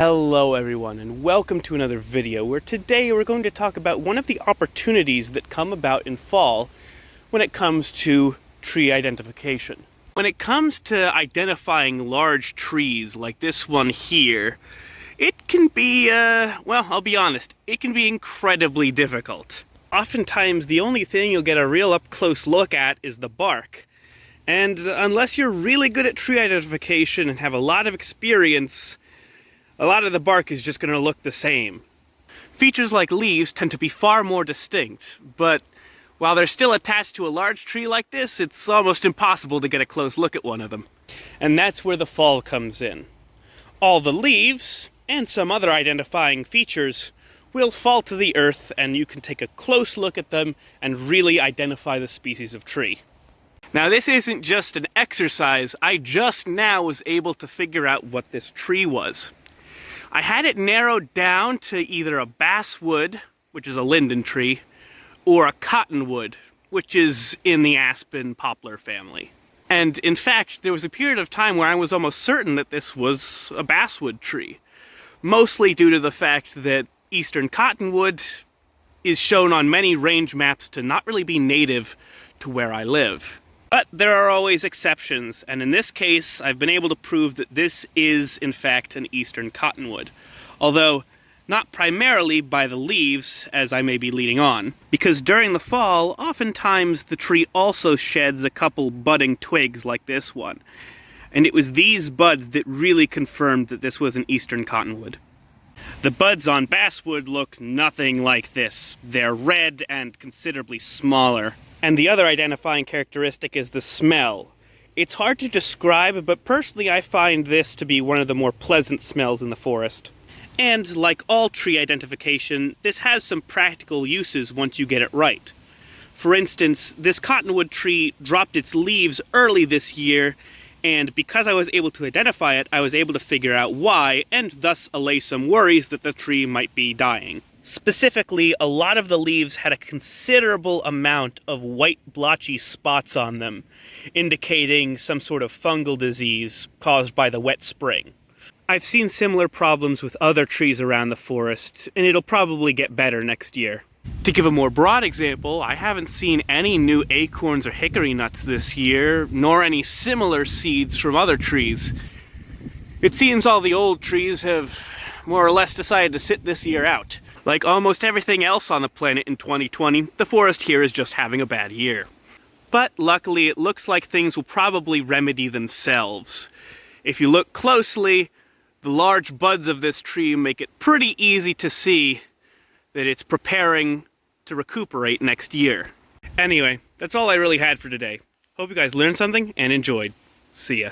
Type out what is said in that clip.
Hello everyone, and welcome to another video where today we're going to talk about one of the opportunities that come about in fall when it comes to tree identification. When it comes to identifying large trees like this one here, it can be, well, I'll be honest, it can be incredibly difficult. Oftentimes the only thing you'll get a real up-close look at is the bark. And unless you're really good at tree identification and have a lot of experience, a lot of the bark is just going to look the same. Features like leaves tend to be far more distinct, but while they're still attached to a large tree like this, it's almost impossible to get a close look at one of them. And that's where the fall comes in. All the leaves, and some other identifying features, will fall to the earth, and you can take a close look at them and really identify the species of tree. Now this isn't just an exercise, I just now was able to figure out what this tree was. I had it narrowed down to either a basswood, which is a linden tree, or a cottonwood, which is in the aspen poplar family. And in fact, there was a period of time where I was almost certain that this was a basswood tree, mostly due to the fact that eastern cottonwood is shown on many range maps to not really be native to where I live. But there are always exceptions, and in this case, I've been able to prove that this is, in fact, an eastern cottonwood. Although, not primarily by the leaves, as I may be leading on. Because during the fall, oftentimes the tree also sheds a couple budding twigs like this one. And it was these buds that really confirmed that this was an eastern cottonwood. The buds on basswood look nothing like this. They're red and considerably smaller. And the other identifying characteristic is the smell. It's hard to describe, but personally I find this to be one of the more pleasant smells in the forest. And like all tree identification, this has some practical uses once you get it right. For instance, this cottonwood tree dropped its leaves early this year, and because I was able to identify it, I was able to figure out why, and thus allay some worries that the tree might be dying. Specifically, a lot of the leaves had a considerable amount of white blotchy spots on them, indicating some sort of fungal disease caused by the wet spring. I've seen similar problems with other trees around the forest, and it'll probably get better next year. To give a more broad example, I haven't seen any new acorns or hickory nuts this year, nor any similar seeds from other trees. It seems all the old trees have more or less decided to sit this year out. Like almost everything else on the planet in 2020, the forest here is just having a bad year. But luckily, it looks like things will probably remedy themselves. If you look closely, the large buds of this tree make it pretty easy to see that it's preparing to recuperate next year. Anyway, that's all I really had for today. Hope you guys learned something and enjoyed. See ya.